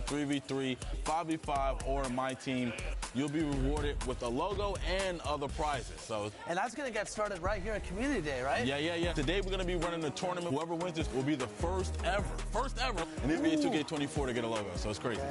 3v3, 5v5, or my team, you'll be rewarded with a logo and other prizes. And that's going to get started right here at Community Day, right? Yeah. Today we're going to be running a tournament. Whoever wins this will be the first ever in NBA 2K24 to get a logo. So it's crazy.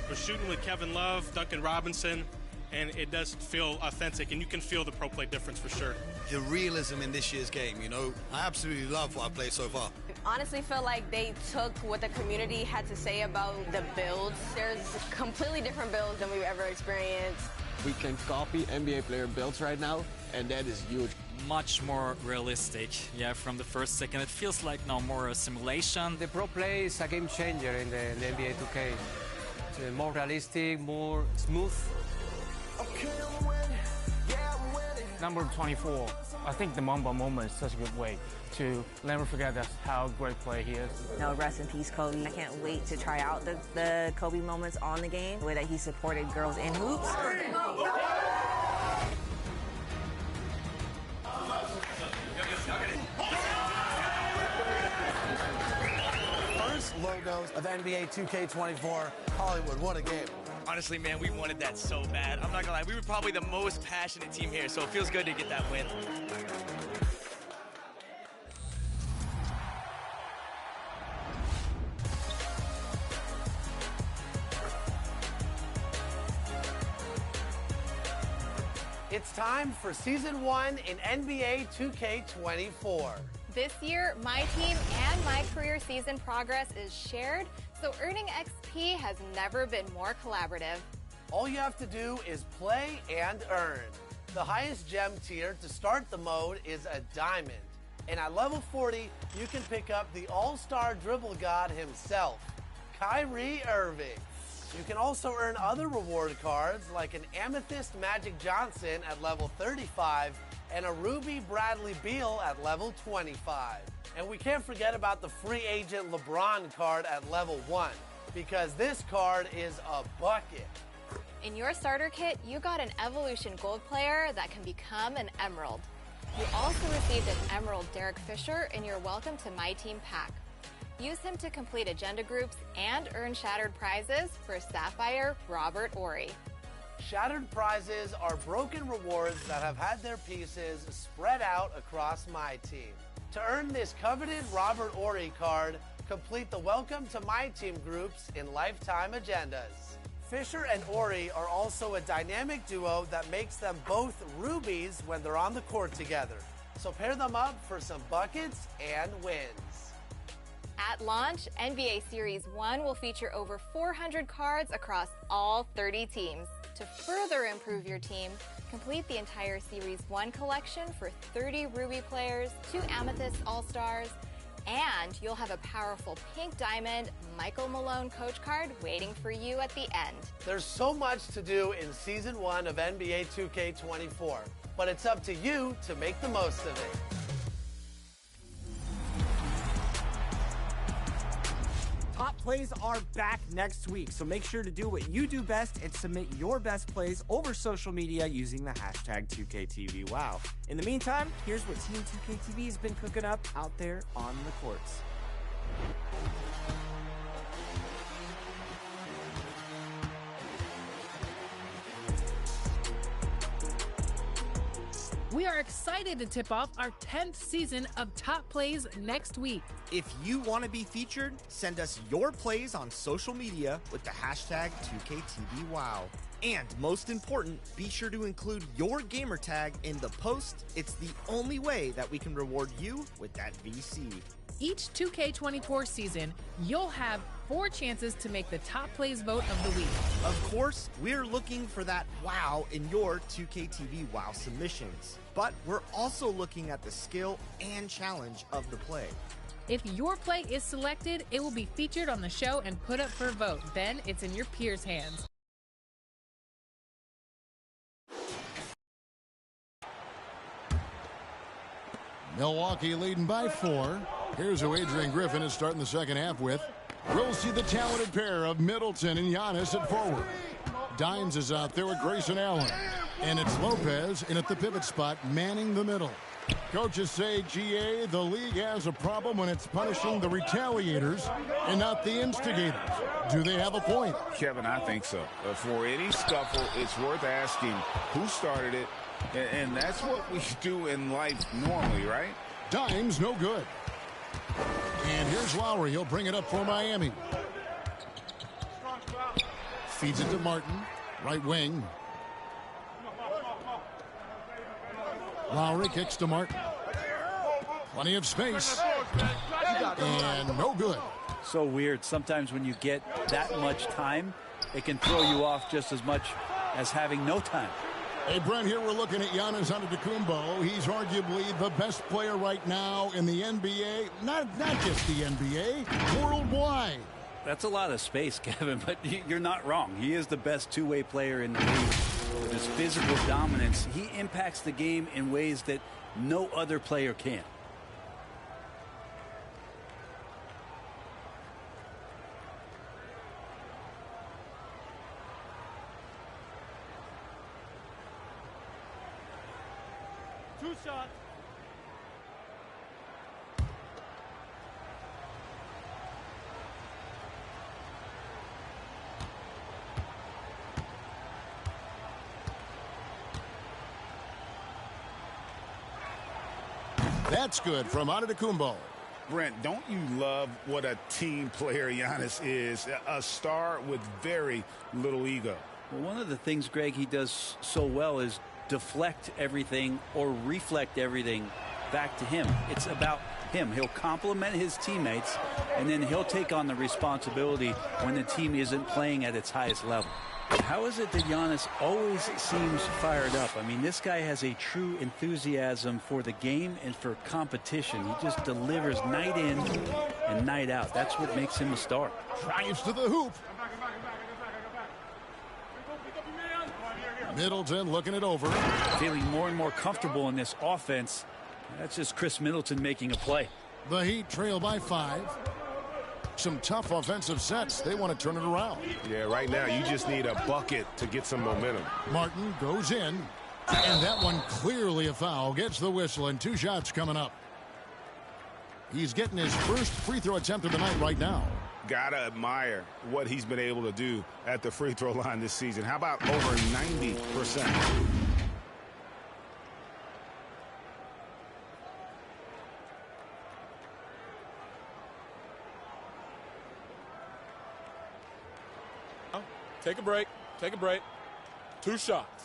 We're shooting with Kevin Love, Duncan Robinson, and it does feel authentic, and you can feel the pro play difference for sure. The realism in this year's game, you know, I absolutely love what I've played so far. Honestly feel like they took what the community had to say about the builds. There's completely different builds than we've ever experienced. We can copy NBA player builds right now, and that is huge. Much more realistic, yeah, from the first second. It feels like now more a simulation. The pro play is a game changer in the NBA 2K. It's more realistic, more smooth. Number 24. I think the Mamba moment is such a good way to never forget that's how great play he is. No, rest in peace, Kobe. I can't wait to try out the Kobe moments on the game, the way that he supported girls in hoops. First logos of NBA 2K24. Hollywood, what a game. Honestly, man, we wanted that so bad. I'm not gonna lie, we were probably the most passionate team here, so it feels good to get that win. It's time for Season 1 in NBA 2K24. This year, my team and my career season progress is shared, so earning XP has never been more collaborative. All you have to do is play and earn. The highest gem tier to start the mode is a diamond. And at level 40, you can pick up the all-star dribble god himself, Kyrie Irving. You can also earn other reward cards like an Amethyst Magic Johnson at level 35 and a Ruby Bradley Beal at level 25. And we can't forget about the free agent LeBron card at level 1 because this card is a bucket. In your starter kit, you got an Evolution Gold player that can become an Emerald. You also received an Emerald Derek Fisher in your Welcome to My Team pack. Use him to complete agenda groups and earn shattered prizes for Sapphire Robert Horry. Shattered prizes are broken rewards that have had their pieces spread out across my team. To earn this coveted Robert Horry card, complete the Welcome to My Team groups in Lifetime Agendas. Fisher and Horry are also a dynamic duo that makes them both rubies when they're on the court together. So pair them up for some buckets and wins. At launch, NBA Series 1 will feature over 400 cards across all 30 teams. To further improve your team, complete the entire Series 1 collection for 30 Ruby players, 2 Amethyst All-Stars, and you'll have a powerful pink diamond Michael Malone coach card waiting for you at the end. There's so much to do in Season 1 of NBA 2K24, but it's up to you to make the most of it. Top plays are back next week, so make sure to do what you do best and submit your best plays over social media using the hashtag 2KTVWow. In the meantime, here's what Team 2KTV has been cooking up out there on the courts. We are excited to tip off our 10th season of Top Plays next week. If you want to be featured, send us your plays on social media with the hashtag 2KTVWow. And most important, be sure to include your gamer tag in the post. It's the only way that we can reward you with that VC. Each 2K24 season, you'll have 4 chances to make the Top Plays vote of the week. Of course, we're looking for that wow in your 2KTV wow submissions. But we're also looking at the skill and challenge of the play. If your play is selected, it will be featured on the show and put up for a vote. Then it's in your peers' hands. Milwaukee leading by 4. Here's who Adrian Griffin is starting the second half with. We'll see the talented pair of Middleton and Giannis at forward. Dimes is out there with Grayson Allen. And it's Lopez in at the pivot spot, manning the middle. Coaches say, GA, the league has a problem when it's punishing the retaliators and not the instigators. Do they have a point? Kevin, I think so. For any scuffle, it's worth asking who started it, and that's what we do in life normally, right? Dime's no good. And here's Lowry. He'll bring it up for Miami. Feeds it to Martin. Right wing. Lowry kicks to Martin. Plenty of space. And no good. So weird. Sometimes when you get that much time, it can throw you off just as much as having no time. Hey, Brent, here we're looking at Giannis Antetokounmpo. He's arguably the best player right now in the NBA. Not just the NBA, worldwide. That's a lot of space, Kevin, but you're not wrong. He is the best two-way player in the league. With his physical dominance, he impacts the game in ways that no other player can. Two shots. That's good from Antetokounmpo. Brent, don't you love what a team player Giannis is? A star with very little ego. Well, one of the things, Greg, he does so well is deflect everything or reflect everything back to him. It's about him. He'll compliment his teammates, and then he'll take on the responsibility when the team isn't playing at its highest level. How is it that Giannis always seems fired up? I mean, this guy has a true enthusiasm for the game and for competition. He just delivers night in and night out. That's what makes him a star. Drives to the hoop. Middleton looking it over. Feeling more and more comfortable in this offense. That's just Chris Middleton making a play. The Heat trail by 5. Some tough offensive sets. They want to turn it around. Yeah, right now you just need a bucket to get some momentum. Martin goes in, and that one clearly a foul. Gets the whistle, and 2 shots coming up. He's getting his first free throw attempt of the night right now. Gotta admire what he's been able to do at the free throw line this season. How about over 90%? Take a break. Take a break. 2 shots.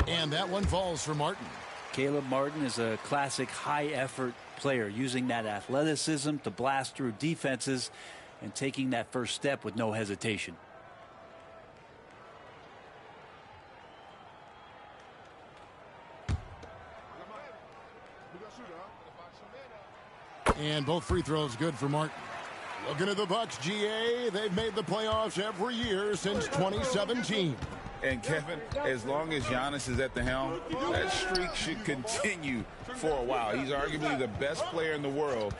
And that one falls for Martin. Caleb Martin is a classic high-effort player, using that athleticism to blast through defenses and taking that first step with no hesitation. And both free throws good for Martin. Looking at the Bucks, GA, they've made the playoffs every year since 2017. And Kevin, as long as Giannis is at the helm, that streak should continue for a while. He's arguably the best player in the world.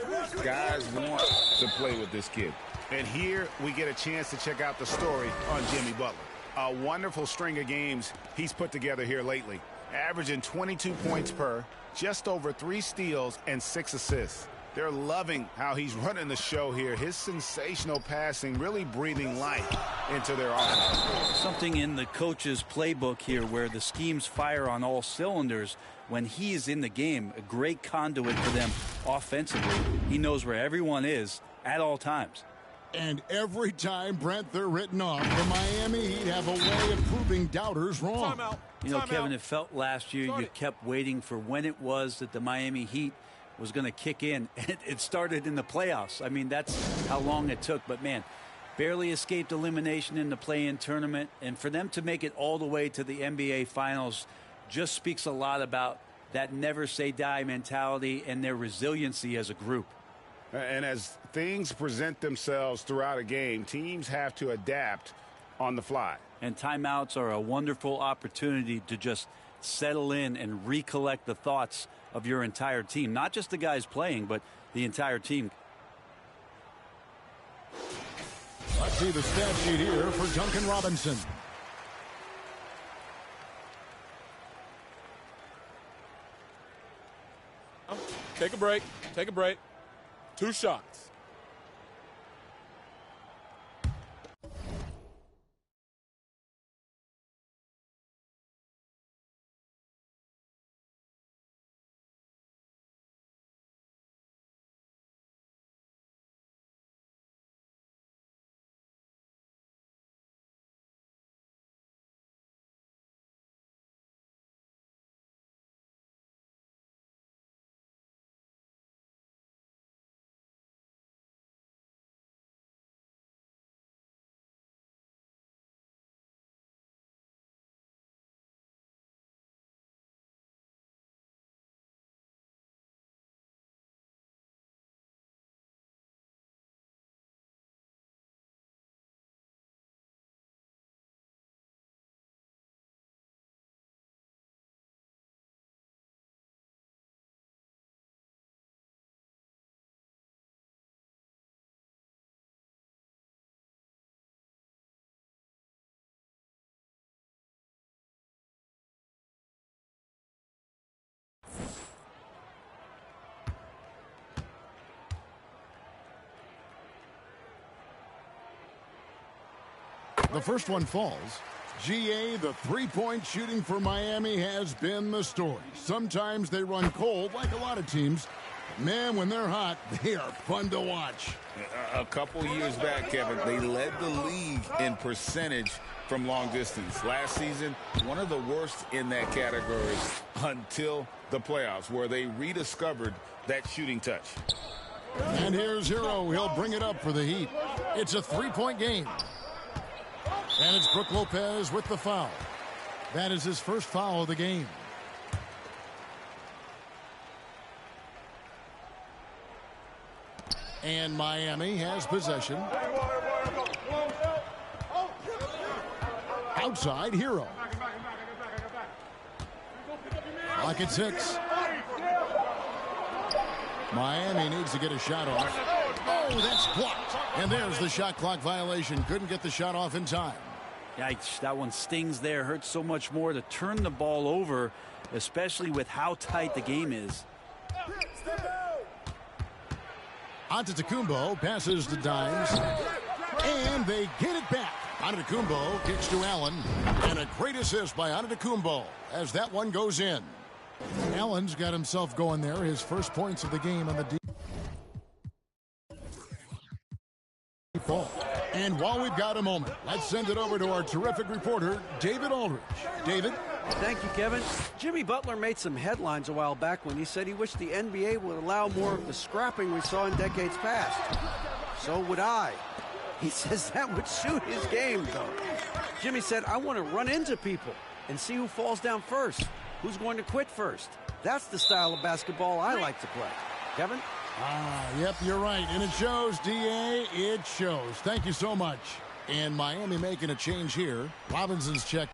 Guys want to play with this kid. And here we get a chance to check out the story on Jimmy Butler. A wonderful string of games he's put together here lately. Averaging 22 points per, just over 3 steals and 6 assists. They're loving how he's running the show here. His sensational passing really breathing life into their offense. Something in the coach's playbook here where the schemes fire on all cylinders. When he is in the game, a great conduit for them offensively. He knows where everyone is at all times. And every time, Brent, they're written off, the Miami Heat have a way of proving doubters wrong. You know, Kevin, it felt last year you kept waiting for when it was that the Miami Heat was going to kick in. It started in the playoffs. I mean, that's how long it took. But, man, barely escaped elimination in the play-in tournament. And for them to make it all the way to the NBA Finals just speaks a lot about that never-say-die mentality and their resiliency as a group. And as things present themselves throughout a game, teams have to adapt on the fly. And timeouts are a wonderful opportunity to just settle in and recollect the thoughts of your entire team. Not just the guys playing, but the entire team. Let's see the stat sheet here for Duncan Robinson. Take a break. Take a break. 2 shots. The first one falls. GA, the three-point shooting for Miami has been the story. Sometimes they run cold, like a lot of teams. Man, when they're hot, they are fun to watch. A couple years back, Kevin, they led the league in percentage from long distance. Last season, one of the worst in that category until the playoffs, where they rediscovered that shooting touch. And here's Hero. He'll bring it up for the Heat. It's a three-point game. And it's Brook Lopez with the foul. That is his first foul of the game. And Miami has possession. Outside, Hero. Clock at 6. Miami needs to get a shot off. Oh, that's blocked. And there's the shot clock violation. Couldn't get the shot off in time. Yikes, that one stings there. Hurts so much more to turn the ball over, especially with how tight the game is. Antetokounmpo passes to Dimes. And they get it back. Antetokounmpo kicks to Allen. And a great assist by Antetokounmpo as that one goes in. Allen's got himself going there. His first points of the game on the deep ball. And while we've got a moment, let's send it over to our terrific reporter, David Aldridge. David? Thank you, Kevin. Jimmy Butler made some headlines a while back when he said he wished the NBA would allow more of the scrapping we saw in decades past. So would I. He says that would suit his game, though. Jimmy said, I want to run into people and see who falls down first. Who's going to quit first? That's the style of basketball I like to play. Kevin? Yep, you're right. And it shows, DA. It shows. Thank you so much. And Miami making a change here. Robinson's check.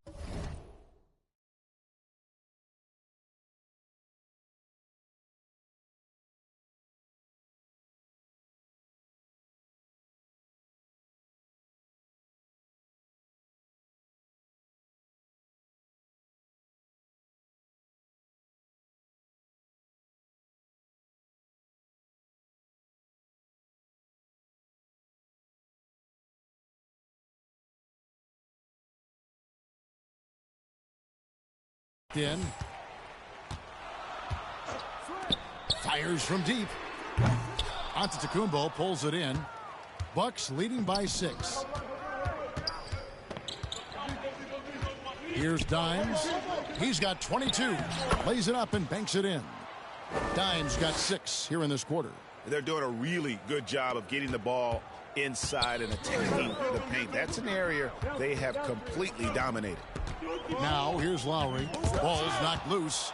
In. Fires from deep. Antetokounmpo pulls it in. Bucks leading by 6. Here's Dimes. He's got 22. Lays it up and banks it in. Dimes got 6 here in this quarter. They're doing a really good job of getting the ball inside and attacking the paint. That's an area they have completely dominated. Now here's Lowry. Ball's knocked loose.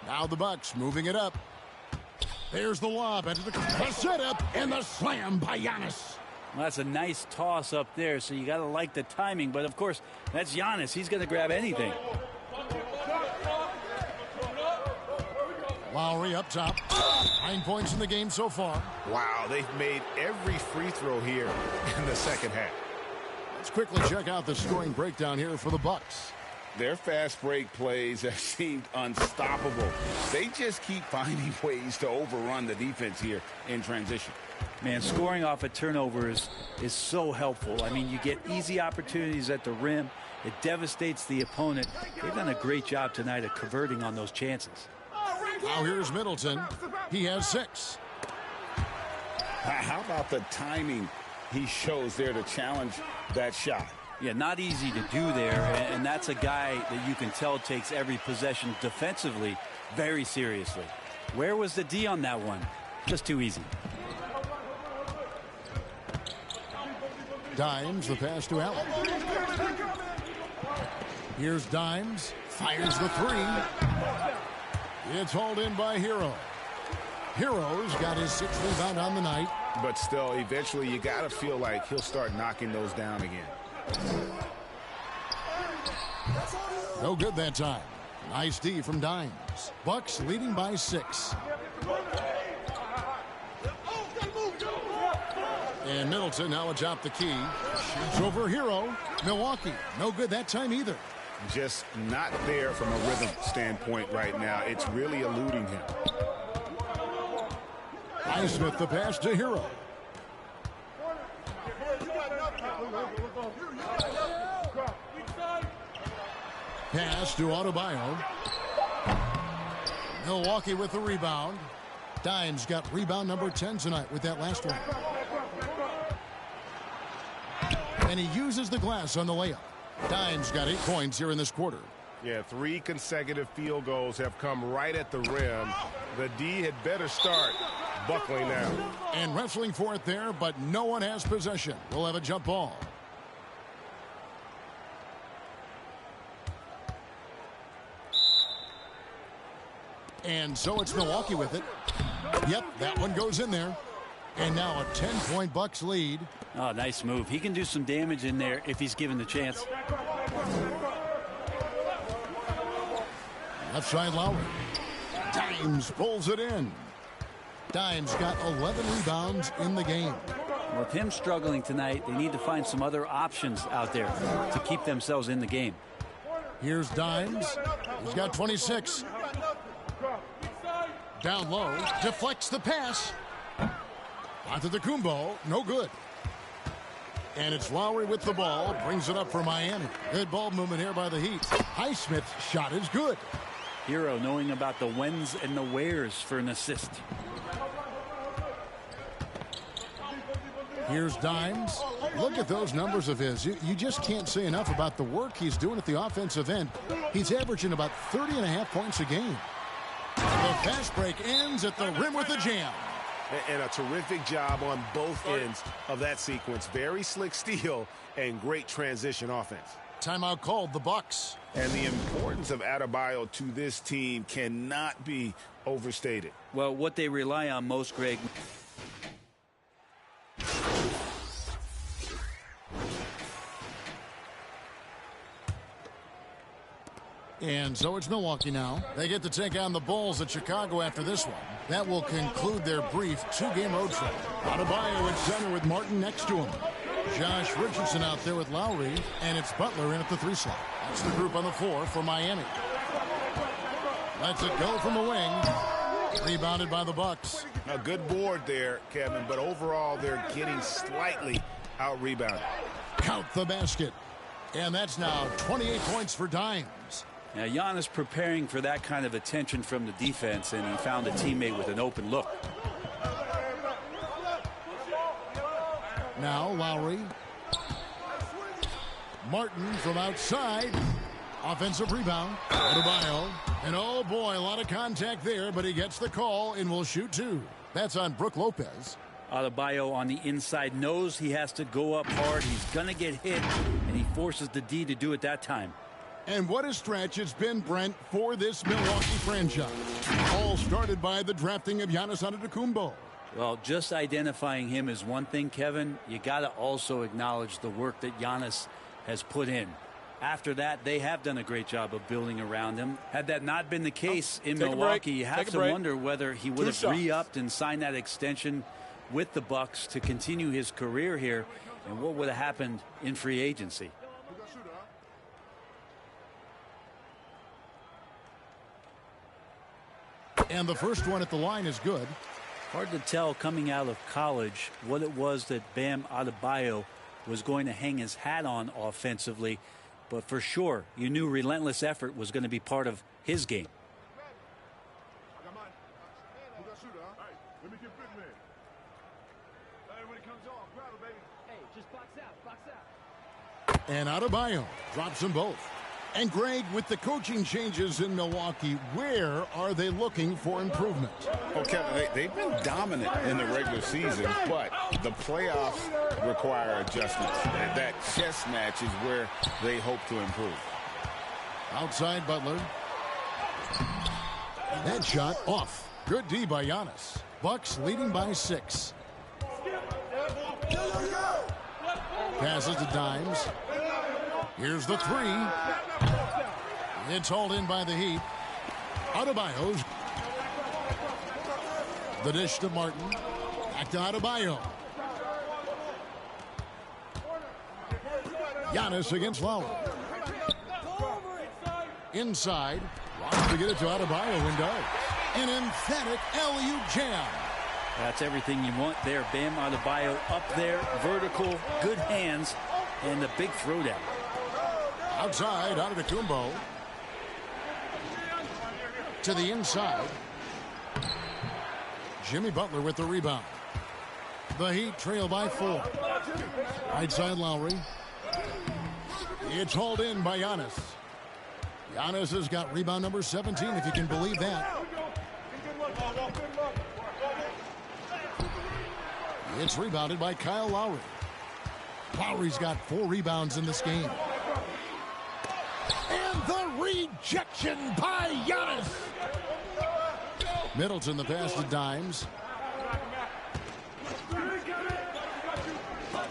Now the Bucks moving it up. There's the lob into the setup and the slam by Giannis. Well, that's a nice toss up there, so you got to like the timing. But of course, that's Giannis. He's going to grab anything. Lowry up top. 9 points in the game so far. Wow, they've made every free throw here in the second half. Let's quickly check out the scoring breakdown here for the Bucks. Their fast break plays have seemed unstoppable. They just keep finding ways to overrun the defense here in transition. Man, scoring off of turnovers is so helpful. I mean, you get easy opportunities at the rim. It devastates the opponent. They've done a great job tonight of converting on those chances. Now here's Middleton. He has 6. How about the timing he shows there to challenge that shot? Yeah, not easy to do there, and that's a guy that you can tell takes every possession defensively very seriously. Where was the D on that one? Just too easy. Dimes, the pass to Allen. Here's Dimes, fires the 3. It's hauled in by Hero. Hero's got his 6th rebound on the night. But still, eventually you got to feel like he'll start knocking those down again. No good that time. Nice D from Dimes. Bucks leading by 6. And Middleton now atop the key. Shoots over Hero. Milwaukee, no good that time either. Just not there from a rhythm standpoint right now. It's really eluding him. Highsmith the pass to Hero. Pass to Adebayo. Milwaukee with the rebound. Dimes got rebound number 10 tonight with that last one. And he uses the glass on the layup. Dimes got 8 points here in this quarter. Yeah, 3 consecutive field goals have come right at the rim. The D had better start buckling now. And wrestling for it there, but no one has possession. We'll have a jump ball. And so it's Milwaukee with it. Yep, that one goes in there. And now a 10-point Bucks lead. Oh, nice move. He can do some damage in there if he's given the chance. Left side Lowry. Dimes pulls it in. Dimes got 11 rebounds in the game. With him struggling tonight, they need to find some other options out there to keep themselves in the game. Here's Dimes. He's got 26. Down low, deflects the pass. Onto the Kumbo, no good. And it's Lowry with the ball, brings it up for Miami. Good ball movement here by the Heat. Highsmith's shot is good. Hero knowing about the whens and the wheres for an assist. Here's Dimes. Look at those numbers of his. You just can't say enough about the work he's doing at the offensive end. He's averaging about 30.5 points a game. The fast break ends at the rim with a jam. And a terrific job on both ends of that sequence. Very slick steal and great transition offense. Timeout called, the Bucks. And the importance of Adebayo to this team cannot be overstated. Well, what they rely on most, Greg. And so it's Milwaukee now. They get to take on the Bulls at Chicago after this one. That will conclude their brief 2-game road trip. Adebayo at center with Martin next to him. Josh Richardson out there with Lowry, and it's Butler in at the 3 slot. That's the group on the floor for Miami. Lets it go from the wing. Rebounded by the Bucks. A good board there, Kevin, but overall they're getting slightly out-rebounded. Count the basket. And that's now 28 points for Dimes. Now, Giannis preparing for that kind of attention from the defense, and he found a teammate with an open look. Now Lowry. Martin from outside. Offensive rebound. Adebayo. And oh boy, a lot of contact there, but he gets the call and will shoot 2. That's on Brook Lopez. Adebayo on the inside knows he has to go up hard. He's going to get hit, and he forces the D to do it that time. And what a stretch it's been, Brent, for this Milwaukee franchise. All started by the drafting of Giannis Antetokounmpo. Well, just identifying him is one thing, Kevin. You got to also acknowledge the work that Giannis has put in. After that, they have done a great job of building around him. Had that not been the case in Milwaukee, you have to wonder whether he would have re-upped and signed that extension with the Bucks to continue his career here. And what would have happened in free agency? And the first one at the line is good. Hard to tell coming out of college what it was that Bam Adebayo was going to hang his hat on offensively. But for sure, you knew relentless effort was going to be part of his game. And Adebayo drops them both. And Greg, with the coaching changes in Milwaukee, where are they looking for improvement? Well, Kevin, they've been dominant in the regular season, but the playoffs require adjustments. That chess match is where they hope to improve. Outside Butler. That shot off. Good D by Giannis. Bucks leading by 6. Passes to Dimes. Here's the 3. It's hauled in by the Heat. Adebayo's. The dish to Martin. Back to Adebayo. Giannis against Lowry. Inside. Wants to get it to Adebayo and does. An emphatic alley-oop jam. That's everything you want there. Bam Adebayo up there, vertical, good hands, and the big throwdown. Outside, Antetokounmpo. To the inside. Jimmy Butler with the rebound. The Heat trail by 4. Right side Lowry. It's hauled in by Giannis. Giannis has got rebound number 17, if you can believe that. It's rebounded by Kyle Lowry. Lowry's got 4 rebounds in this game. And the rejection by Giannis. Middleton the pass to Dimes.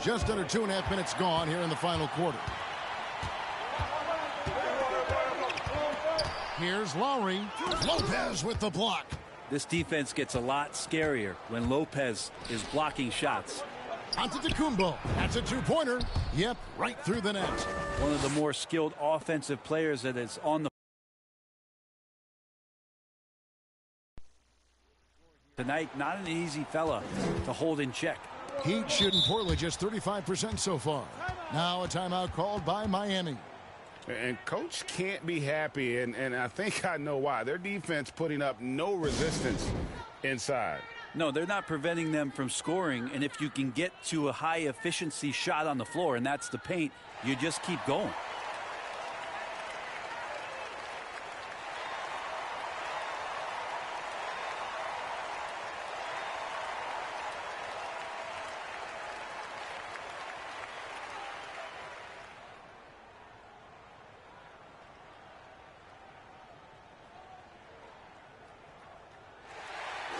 Just under 2.5 minutes gone here in the final quarter. Here's Lowry. Lopez with the block. This defense gets a lot scarier when Lopez is blocking shots. Antetokounmpo. That's a 2-pointer. Yep, right through the net. One of the more skilled offensive players that is on the tonight. Not an easy fella to hold in check. Heat shooting poorly, just 35% so far. Now a timeout called by Miami. And Coach can't be happy, and I think I know why. Their defense putting up no resistance inside. No, they're not preventing them from scoring, and if you can get to a high-efficiency shot on the floor, and that's the paint, you just keep going.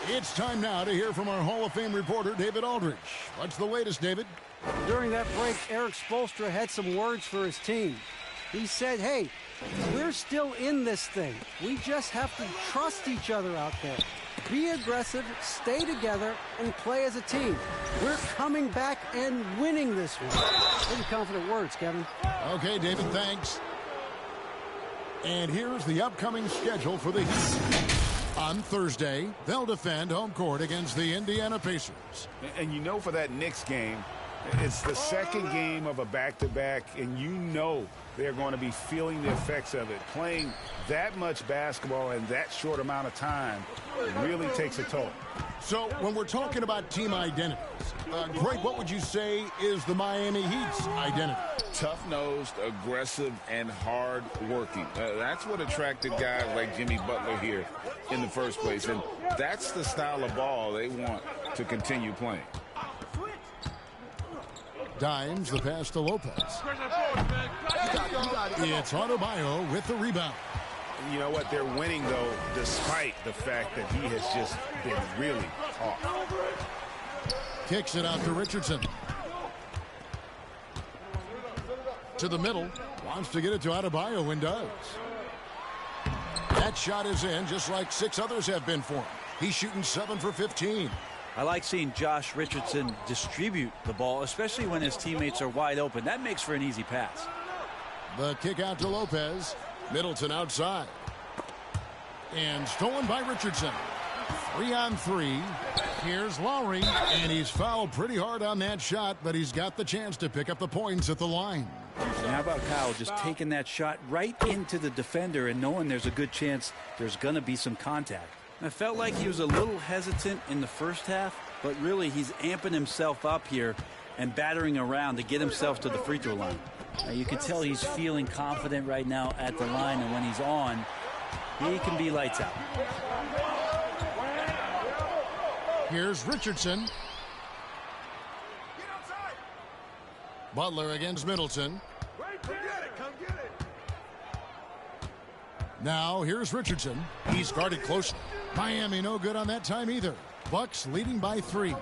It's time now to hear from our Hall of Fame reporter, David Aldridge. What's the latest, David? During that break, Eric Spoelstra had some words for his team. He said, hey, we're still in this thing. We just have to trust each other out there. Be aggressive, stay together, and play as a team. We're coming back and winning this one. Pretty confident words, Kevin. Okay, David, thanks. And here's the upcoming schedule for the Heat. On Thursday, they'll defend home court against the Indiana Pacers. And you know, for that Knicks game, it's the second game of a back-to-back, and you know they're going to be feeling the effects of it. Playing that much basketball in that short amount of time really takes a toll. So when we're talking about team identities, Greg, what would you say is the Miami Heat's identity? Tough-nosed, aggressive, and hard-working. That's what attracted guys like Jimmy Butler here in the first place, and that's the style of ball they want to continue playing. Dimes the pass to Lopez. It's Adebayo with the rebound. You know what? They're winning, though, despite the fact that he has just been really off. Kicks it out to Richardson. To the middle. Wants to get it to Adebayo and does. That shot is in, just like 6 others have been for him. He's shooting 7 for 15. I like seeing Josh Richardson distribute the ball, especially when his teammates are wide open. That makes for an easy pass. The kick out to Lopez. Middleton outside. And stolen by Richardson. 3-on-3. Here's Lowry. And he's fouled pretty hard on that shot, but he's got the chance to pick up the points at the line. And how about Kyle just taking that shot right into the defender and knowing there's a good chance there's going to be some contact. I felt like he was a little hesitant in the first half, but really he's amping himself up here and battering around to get himself to the free throw line. Now you can tell he's feeling confident right now at the line, and when he's on, he can be lights out. Here's Richardson. Butler against Middleton. Now here's Richardson. He's guarded closely. Miami no good on that time either. Bucks leading by 3.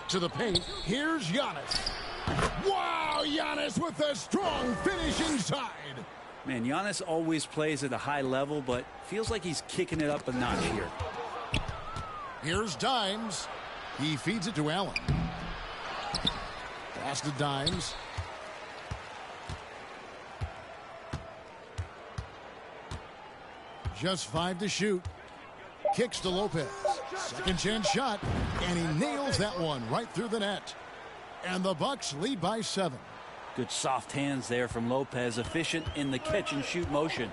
To the paint. Here's Giannis. Wow, Giannis with a strong finish inside. Man, Giannis always plays at a high level, but feels like he's kicking it up a notch here. Here's Dimes. He feeds it to Allen. Pass to Dimes. Just 5 to shoot. Kicks to Lopez. Second chance shot. And he nails that one right through the net. And the Bucks lead by 7. Good soft hands there from Lopez. Efficient in the catch and shoot motion.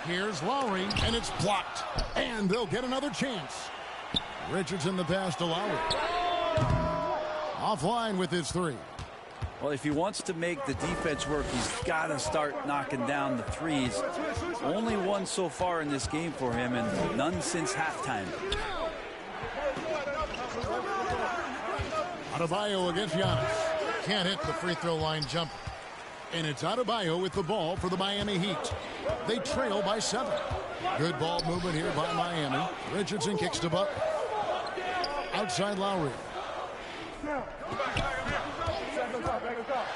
Here's Lowry. And it's blocked. And they'll get another chance. Richardson the pass to Lowry. Offline with his 3. Well, if he wants to make the defense work, he's got to start knocking down the threes. Only one so far in this game for him, and none since halftime. Adebayo against Giannis. Can't hit the free throw line jumper. And it's Adebayo with the ball for the Miami Heat. They trail by 7. Good ball movement here by Miami. Richardson kicks to Butler. Outside Lowry.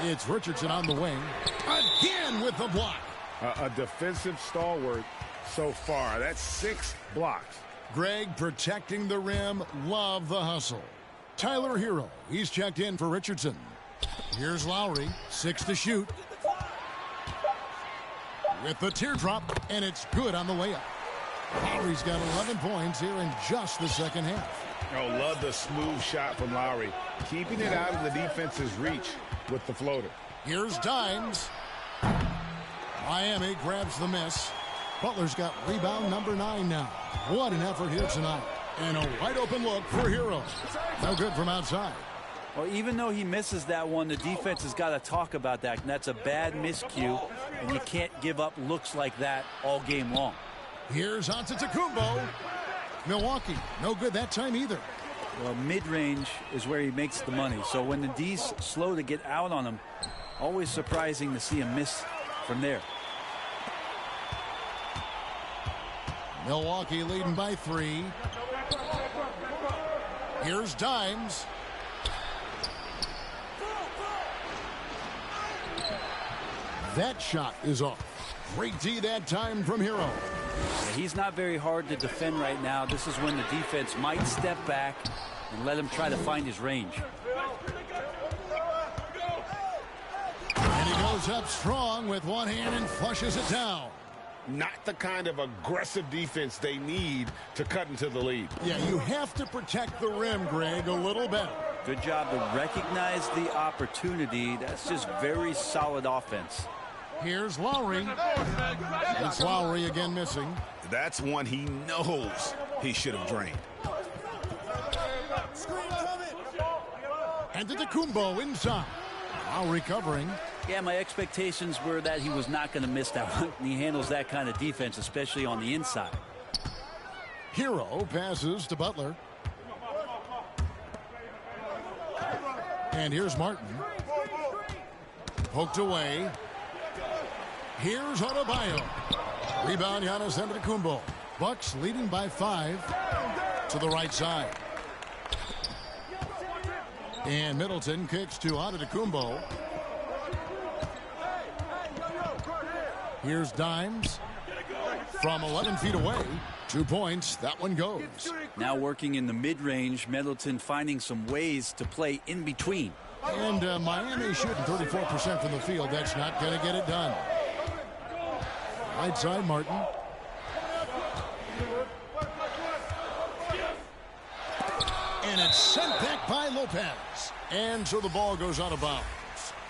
It's Richardson on the wing. Again with the block. A defensive stalwart so far. That's 6 blocks. Greg protecting the rim. Love the hustle. Tyler Hero. He's checked in for Richardson. Here's Lowry. 6 to shoot. With the teardrop. And it's good on the layup. Lowry's got 11 points here in just the second half. Oh, love the smooth shot from Lowry. Keeping it out of the defense's reach with the floater. Here's Dimes. Miami grabs the miss. Butler's got rebound number 9 now. What an effort here tonight. And a wide open look for Hero. No good from outside. Well, even though he misses that one, the defense has got to talk about that. And that's a bad miscue. And you can't give up looks like that all game long. Here's Antetokounmpo. Milwaukee, no good that time either. Well, mid-range is where he makes the money. So when the D's slow to get out on him, always surprising to see him miss from there. Milwaukee leading by 3. Here's Dimes. That shot is off. Great D that time from Hero. Yeah, he's not very hard to defend right now. This is when the defense might step back and let him try to find his range. And he goes up strong with one hand and flushes it down. Not the kind of aggressive defense they need to cut into the lead. Yeah, you have to protect the rim, Greg, a little better. Good job to recognize the opportunity. That's just very solid offense. Here's Lowry. It's Lowry again missing. That's one he knows he should have drained. And Antetokounmpo inside. Lowry covering. Yeah, my expectations were that he was not going to miss that one. He handles that kind of defense, especially on the inside. Hero passes to Butler. And here's Martin. Poked away. Here's Adebayo. Rebound Giannis Antetokounmpo. Bucks leading by 5 to the right side. And Middleton kicks to Antetokounmpo. Here's Dimes. From 11 feet away, 2 points. That one goes. Now working in the mid-range, Middleton finding some ways to play in between. And Miami shooting 34% from the field. That's not going to get it done. Right side, Martin. And it's sent back by Lopez. And so the ball goes out of bounds.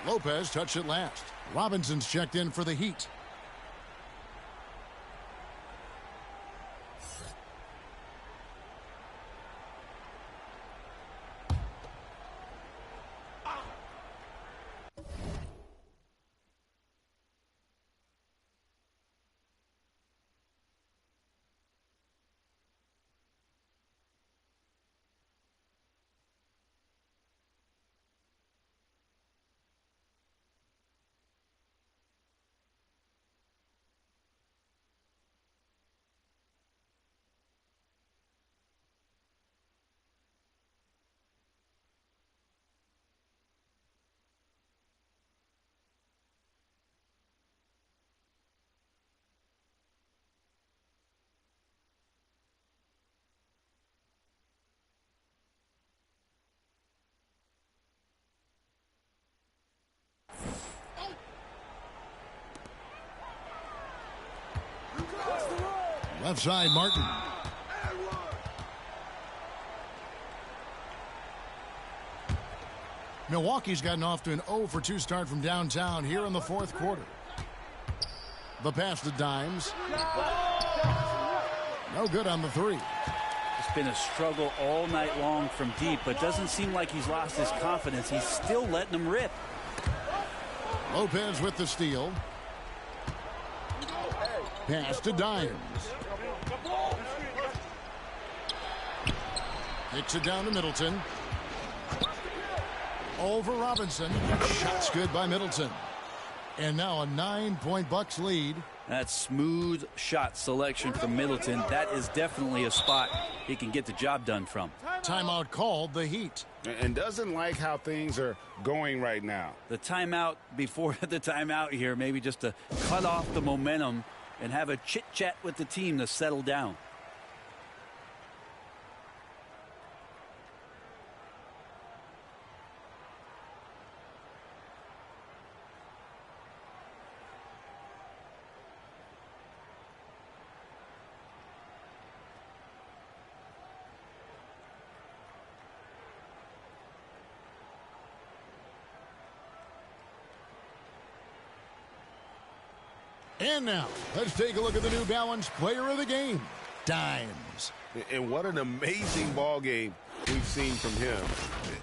Lopez touched it last. Robinson's checked in for the Heat. Left side, Martin. Milwaukee's gotten off to an 0 for 2 start from downtown here in the fourth quarter. The pass to Dimes. No good on the 3. It's been a struggle all night long from deep, but doesn't seem like he's lost his confidence. He's still letting them rip. Lopez with the steal. Pass to Dimes. Kicks it down to Middleton. Over Robinson. Shot's good by Middleton. And now a 9-point Bucks lead. That smooth shot selection from Middleton. That is definitely a spot he can get the job done from. Timeout called, the Heat. And doesn't like how things are going right now. The timeout before the timeout here, maybe just to cut off the momentum and have a chit-chat with the team to settle down. And now, let's take a look at the New Balance player of the game, Dimes. And what an amazing ball game we've seen from him.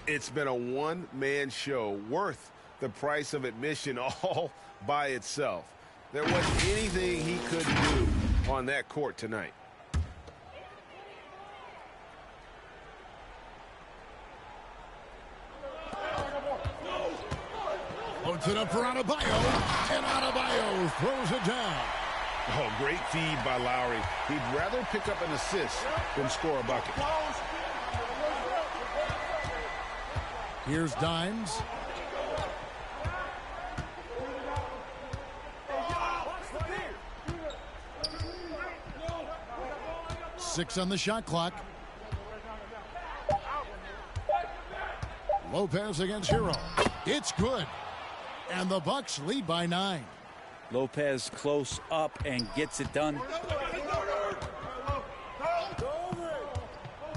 It's been a one-man show worth the price of admission all by itself. There wasn't anything he couldn't do on that court tonight. Puts it up for Adebayo, and Adebayo throws it down. Oh, great feed by Lowry. He'd rather pick up an assist than score a bucket. Here's Dimes. Six on the shot clock. Lopez against Hero. It's good. And the Bucks lead by 9. Lopez close up and gets it done.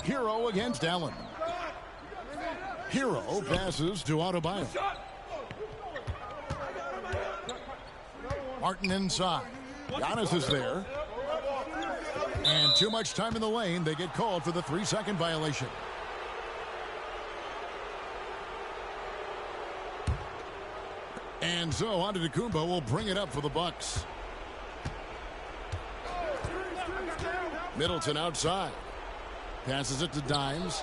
Hero against Allen. Hero passes to Adebayo. Martin inside. Giannis is there. And too much time in the lane. They get called for the 3-second violation. And so Antetokounmpo will bring it up for the Bucks. Middleton outside. Passes it to Dimes.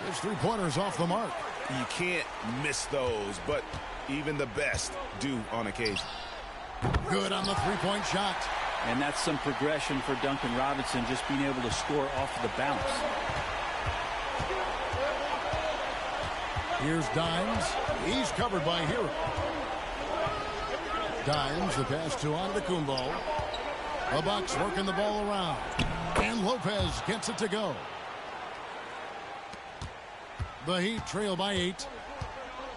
His 3-pointers off the mark. You can't miss those, but even the best do on occasion. Good on the 3-point shot. And that's some progression for Duncan Robinson, just being able to score off the bounce. Here's Dimes. He's covered by Hero. Dimes, the pass to Antetokounmpo. The Bucks working the ball around. And Lopez gets it to go. The Heat trail by 8.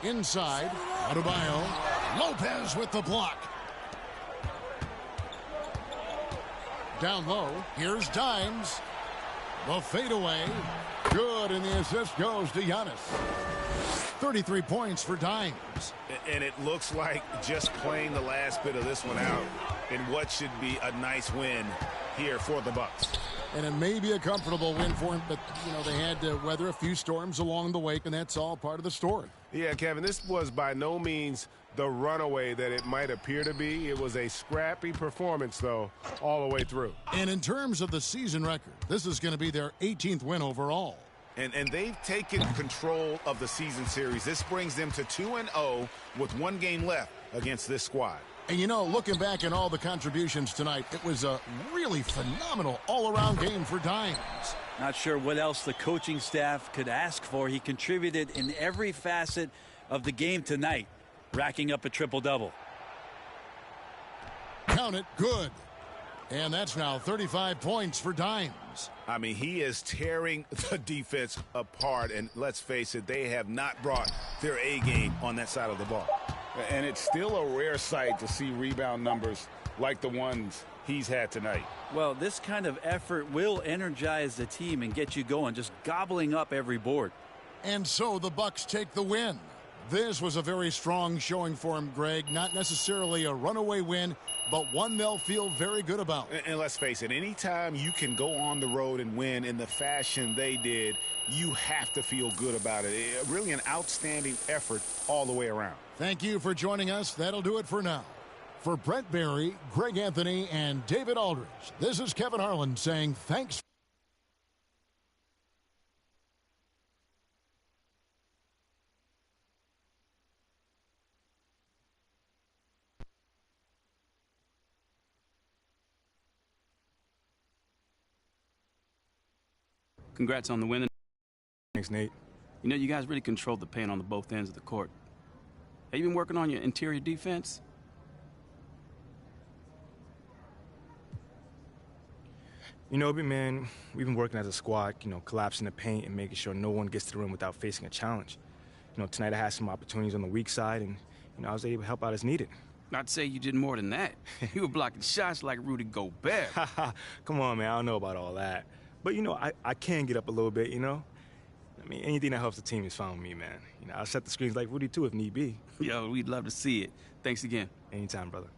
Inside. Adebayo. Lopez with the block. Down low. Here's Dimes. The fadeaway. Good, and the assist goes to Giannis. 33 points for Dimes. And it looks like just playing the last bit of this one out in what should be a nice win here for the Bucks. And it may be a comfortable win for him, but, you know, they had to weather a few storms along the way, and that's all part of the story. Yeah, Kevin, this was by no means the runaway that it might appear to be. It was a scrappy performance, though, all the way through. And in terms of the season record, this is going to be their 18th win overall. And they've taken control of the season series. This brings them to 2-0 with 1 game left against this squad. And, you know, looking back at all the contributions tonight, it was a really phenomenal all-around game for Dimes. Not sure what else the coaching staff could ask for. He contributed in every facet of the game tonight, racking up a triple-double. Count it, good. And that's now 35 points for Dimes. I mean, he is tearing the defense apart, and let's face it, they have not brought their A game on that side of the ball. And it's still a rare sight to see rebound numbers like the ones he's had tonight. Well, this kind of effort will energize the team and get you going, just gobbling up every board. And so the Bucks take the win. This was a very strong showing for him, Greg. Not necessarily a runaway win, but one they'll feel very good about. And let's face it, anytime you can go on the road and win in the fashion they did, you have to feel good about it. Really an outstanding effort all the way around. Thank you for joining us. That'll do it for now. For Brent Barry, Greg Anthony, and David Aldridge, this is Kevin Harlan saying thanks. Congrats on the win. Thanks, Nate. You know, you guys really controlled the paint on the both ends of the court. Have you been working on your interior defense? You know, big man, we've been working as a squad, you know, collapsing the paint and making sure no one gets to the rim without facing a challenge. You know, tonight I had some opportunities on the weak side, and, you know, I was able to help out as needed. I'd say you did more than that. You were blocking shots like Rudy Gobert. Come on, man, I don't know about all that. But, you know, I can get up a little bit, you know? I mean, anything that helps the team is fine with me, man. You know, I'll set the screens like Rudy, too, if need be. Yo, we'd love to see it. Thanks again. Anytime, brother.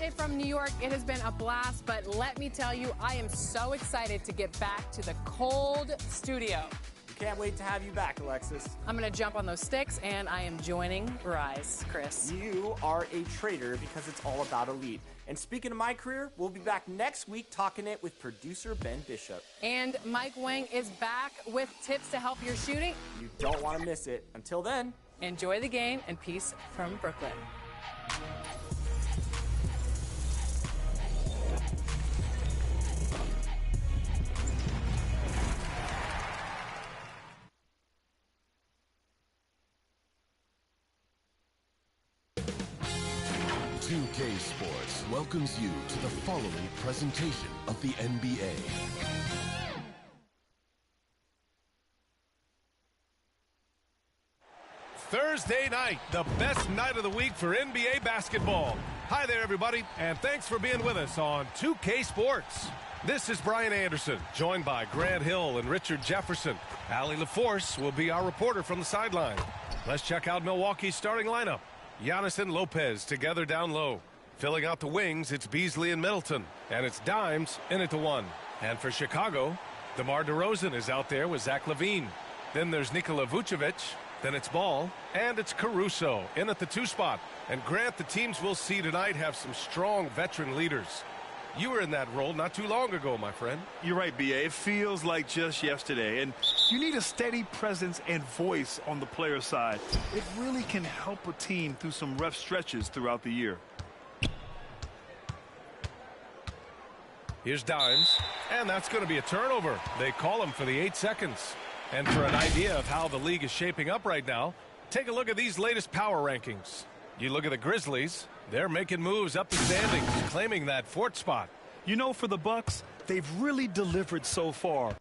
it from New York. It has been a blast, but let me tell you, I am so excited to get back to the cold studio. Can't wait to have you back, Alexis. I'm going to jump on those sticks, and I am joining Rise, Chris. You are a traitor because it's all about Elite. And speaking of my career, we'll be back next week talking it with producer Ben Bishop. And Mike Wang is back with tips to help your shooting. You don't want to miss it. Until then, enjoy the game and peace from Brooklyn. UK Sports welcomes you to the following presentation of the NBA. Thursday night, the best night of the week for NBA basketball. Hi there, everybody, and thanks for being with us on 2K Sports. This is Brian Anderson, joined by Grant Hill and Richard Jefferson. Allie LaForce will be our reporter from the sideline. Let's check out Milwaukee's starting lineup. Giannis and Lopez together down low. Filling out the wings, it's Beasley and Middleton. And it's Dimes in at the 1. And for Chicago, DeMar DeRozan is out there with Zach LaVine. Then there's Nikola Vucevic. Then it's Ball. And it's Caruso in at the 2 spot. And Grant, the teams we'll see tonight have some strong veteran leaders. You were in that role not too long ago, my friend. You're right, B.A. It feels like just yesterday. And you need a steady presence and voice on the player side. It really can help a team through some rough stretches throughout the year. Here's Dimes. And that's going to be a turnover. They call him for the 8 seconds. And for an idea of how the league is shaping up right now, take a look at these latest power rankings. You look at the Grizzlies. They're making moves up the standings, claiming that 4th spot. You know, for the Bucks, they've really delivered so far.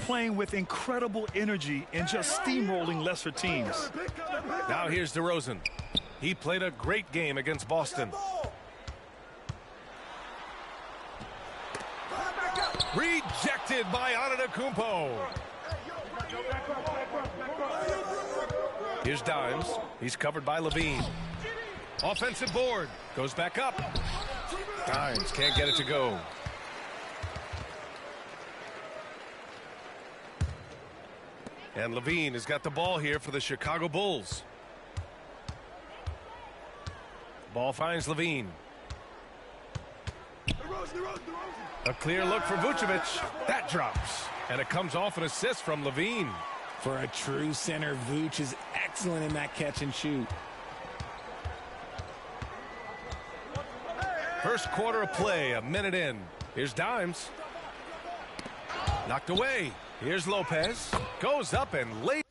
playing with incredible energy and just steamrolling lesser teams. Now here's DeRozan. He played a great game against Boston. Rejected by Antetokounmpo. Here's Dimes. He's covered by Levine. Offensive board. Goes back up. Dimes can't get it to go. And Levine has got the ball here for the Chicago Bulls. Ball finds Levine. A clear look for Vucevic. That drops. And it comes off an assist from Levine. For a true center, Vooch is excellent in that catch and shoot. First quarter of play, a minute in. Here's Dimes. Knocked away. Here's Lopez. Goes up and lays.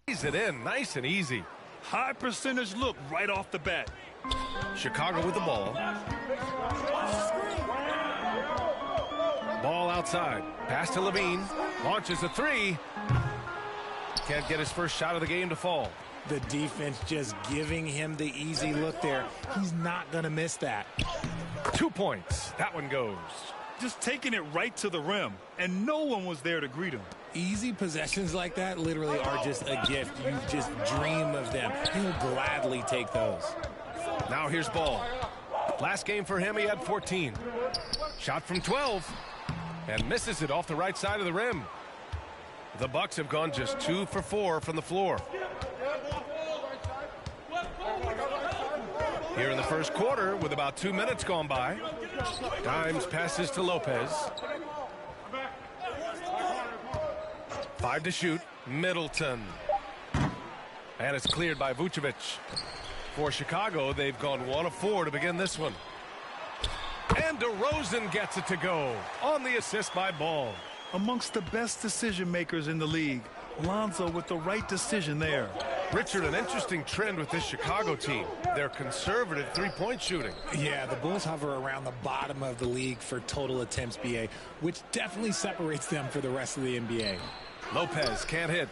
Lays it in nice and easy. High percentage look right off the bat. Chicago with the ball. Ball outside. Pass to Levine. Launches a three. Can't get his first shot of the game to fall. The defense just giving him the easy look there. He's not going to miss that. 2 points. That one goes. Just taking it right to the rim, and no one was there to greet him. Easy possessions like that literally are just a gift. You just dream of them. He'll gladly take those. Now here's Ball. Last game for him, he had 14. Shot from 12. And misses it off the right side of the rim. The Bucks have gone just 2 for 4 from the floor. Here in the first quarter, with about 2 minutes gone by, Dimes passes to Lopez. 5 to shoot. Middleton. And it's cleared by Vucevic. For Chicago, they've gone 1 of 4 to begin this one. And DeRozan gets it to go on the assist by Ball. Amongst the best decision makers in the league, Lonzo with the right decision there. Richard, an interesting trend with this Chicago team. They're conservative three-point shooting. Yeah, the Bulls hover around the bottom of the league for total attempts, BA, which definitely separates them for the rest of the NBA. Lopez can't hit.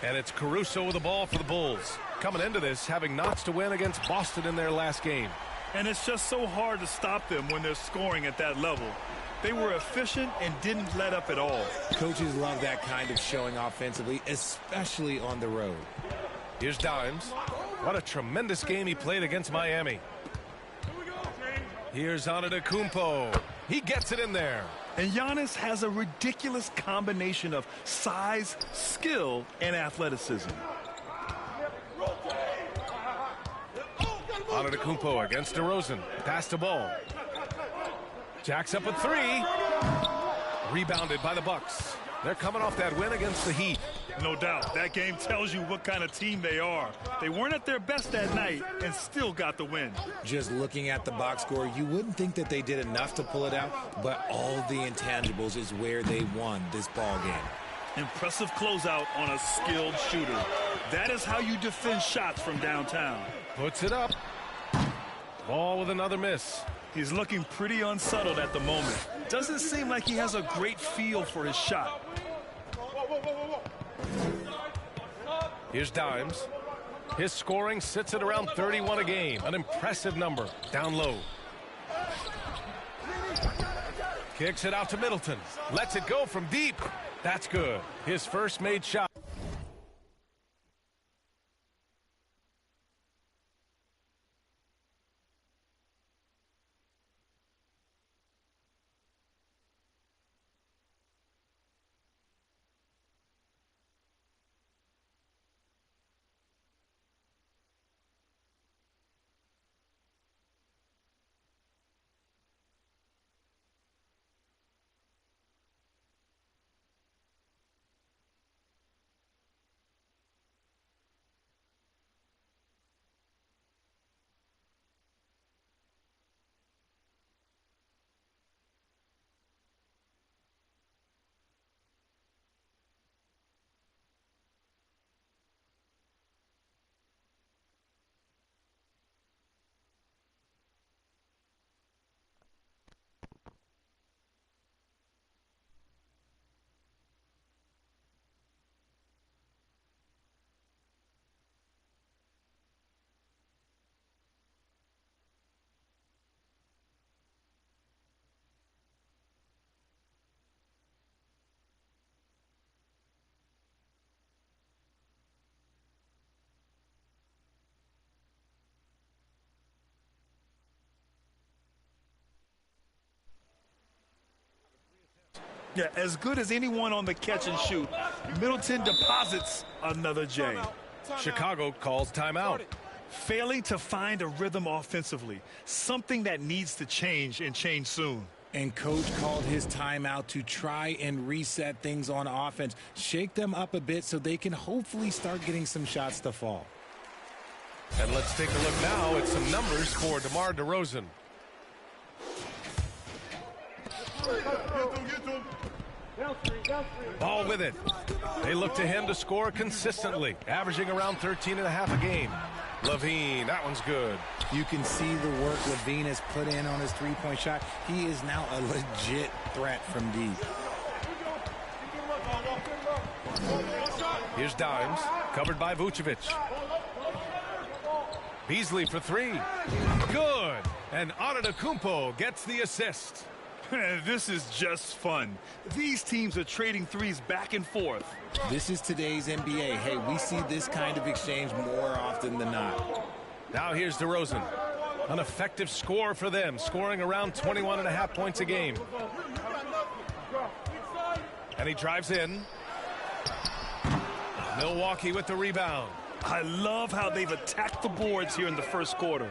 And it's Caruso with the ball for the Bulls. Coming into this, having knots to win against Boston in their last game. And it's just so hard to stop them when they're scoring at that level. They were efficient and didn't let up at all. Coaches love that kind of showing offensively, especially on the road. Here's Dimes. What a tremendous game he played against Miami. Here's Antetokounmpo. He gets it in there. And Giannis has a ridiculous combination of size, skill, and athleticism. Antetokounmpo against DeRozan. Pass to Ball. Jacks up a three. Rebounded by the Bucks. They're coming off that win against the Heat. No doubt. That game tells you what kind of team they are. They weren't at their best that night and still got the win. Just looking at the box score, you wouldn't think that they did enough to pull it out, but all the intangibles is where they won this ball game. Impressive closeout on a skilled shooter. That is how you defend shots from downtown. Puts it up. Ball with another miss. He's looking pretty unsettled at the moment. Doesn't seem like he has a great feel for his shot. Here's Dimes. His scoring sits at around 31 a game. An impressive number. Down low. Kicks it out to Middleton. Lets it go from deep. That's good. His first made shot. Yeah, as good as anyone on the catch and shoot, Middleton deposits another J. Chicago calls timeout. Failing to find a rhythm offensively, something that needs to change and change soon. And coach called his timeout to try and reset things on offense, shake them up a bit so they can hopefully start getting some shots to fall. And let's take a look now at some numbers for DeMar DeRozan. Ball with it. They look to him to score consistently, averaging around 13.5 a game. Levine, that one's good. You can see the work Levine has put in on his three-point shot. He is now a legit threat from deep. Here's Dimes, covered by Vucevic. Beasley for three. Good. And Antetokounmpo gets the assist. This is just fun. These teams are trading threes back and forth. This is today's NBA. Hey, we see this kind of exchange more often than not. Now here's DeRozan. An effective score for them, scoring around 21.5 points a game. And he drives in. Milwaukee with the rebound. I love how they've attacked the boards here in the first quarter.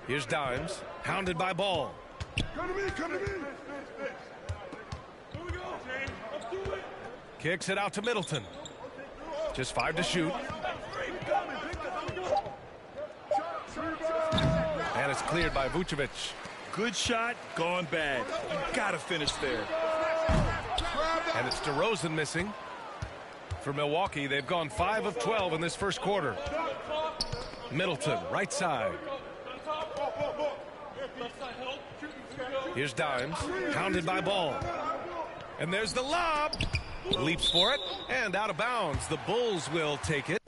Here's Dimes, hounded by Ball. Kicks it out to Middleton. Just 5 to shoot. And it's cleared by Vucevic. Good shot, gone bad. You gotta finish there. And it's DeRozan missing. For Milwaukee, they've gone 5 of 12 in this first quarter. Middleton, right side. Here's Dimes, hounded by Ball. And there's the lob. Leaps for it, and out of bounds. The Bulls will take it.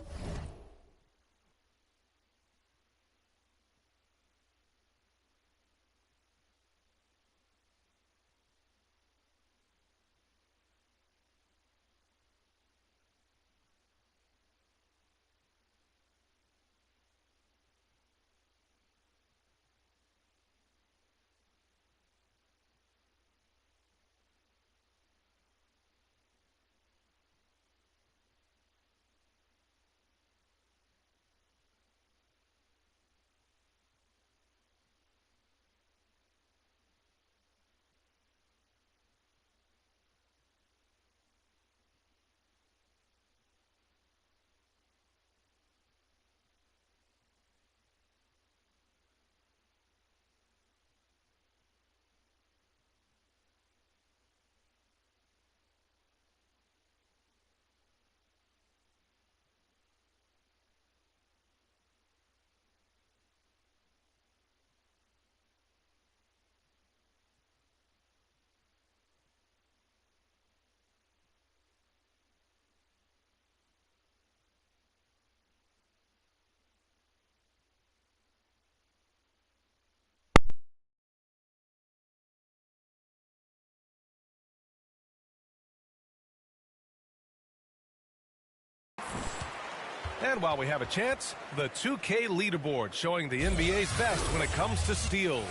And while we have a chance, the 2K leaderboard showing the NBA's best when it comes to steals.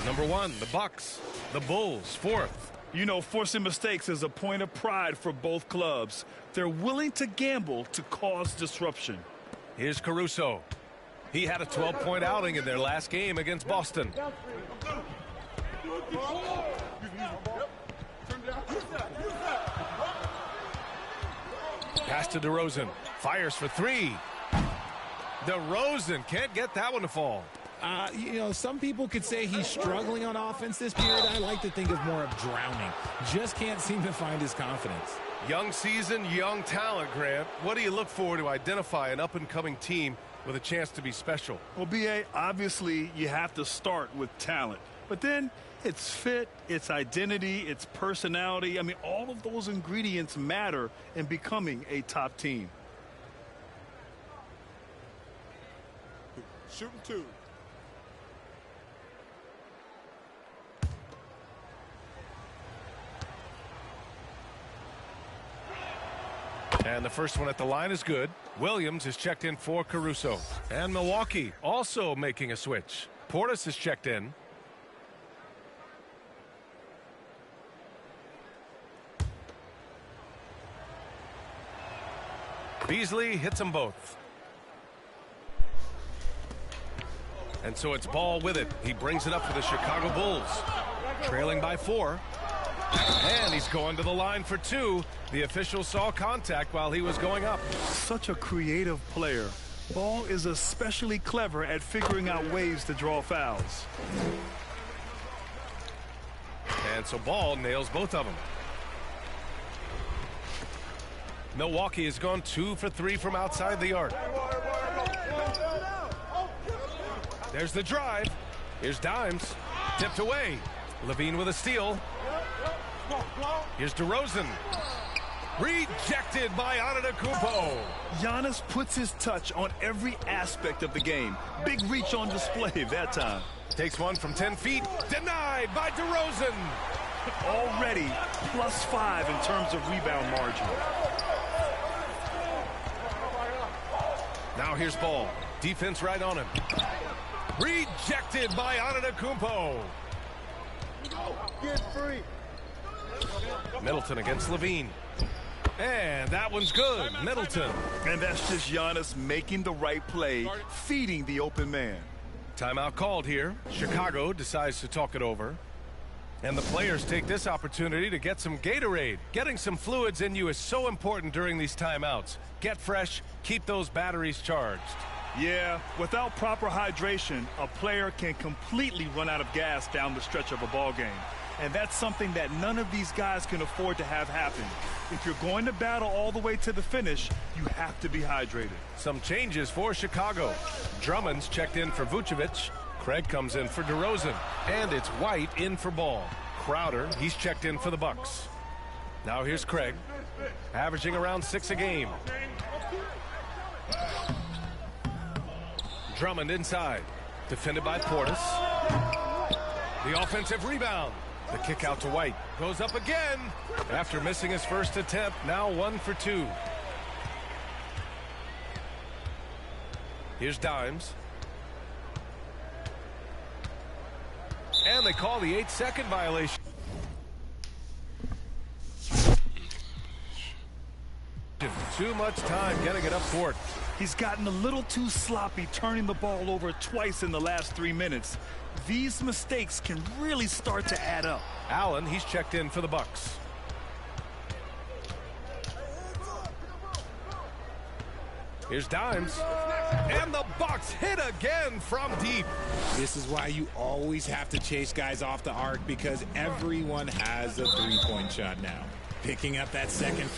Number 1, the Bucks. The Bulls, 4th. You know, forcing mistakes is a point of pride for both clubs. They're willing to gamble to cause disruption. Here's Caruso. He had a 12-point outing in their last game against Boston. Pass to DeRozan. Fires for 3. DeRozan can't get that one to fall. You know, some people could say he's struggling on offense this period. I like to think of more of drowning. Just can't seem to find his confidence. Young season, young talent, Grant. What do you look for to identify an up-and-coming team with a chance to be special? Well, B.A., obviously you have to start with talent. But then it's fit, it's identity, it's personality. I mean, all of those ingredients matter in becoming a top team. Shooting 2. And the first one at the line is good. Williams is checked in for Caruso. And Milwaukee also making a switch. Portis is checked in. Beasley hits them both. And so it's Ball with it. He brings it up for the Chicago Bulls. Trailing by 4. And he's going to the line for 2. The official saw contact while he was going up. Such a creative player. Ball is especially clever at figuring out ways to draw fouls. And so Ball nails both of them. Milwaukee has gone 2 for 3 from outside the arc. There's the drive. Here's Dimes. Tipped away. Levine with a steal. Here's DeRozan. Rejected by Antetokounmpo. Giannis puts his touch on every aspect of the game. Big reach on display that time. Takes one from 10 feet. Denied by DeRozan. Already +5 in terms of rebound margin. Now here's Ball. Defense right on him. Rejected by Antetokounmpo. Get free. Middleton against Levine. And that one's good. Middleton. And that's just Giannis making the right play, feeding the open man. Timeout called here. Chicago decides to talk it over. And the players take this opportunity to get some Gatorade. Getting some fluids in you is so important during these timeouts. Get fresh, keep those batteries charged. Yeah, without proper hydration, a player can completely run out of gas down the stretch of a ball game. And that's something that none of these guys can afford to have happen. If you're going to battle all the way to the finish, you have to be hydrated. Some changes for Chicago. Drummond's checked in for Vucevic. Craig comes in for DeRozan. And it's White in for Ball. Crowder, he's checked in for the Bucks. Now here's Craig, averaging around 6 a game. Drummond inside. Defended by Portis. The offensive rebound. The kick out to White. Goes up again. After missing his first attempt, now 1 for 2. Here's Dimes. And they call the 8-second violation. Too much time getting it up court. He's gotten a little too sloppy turning the ball over twice in the last 3 minutes. These mistakes can really start to add up. Allen, he's checked in for the Bucks. Here's Dimes. And the Bucks hit again from deep. This is why you always have to chase guys off the arc, because everyone has a three-point shot now. Picking up that second.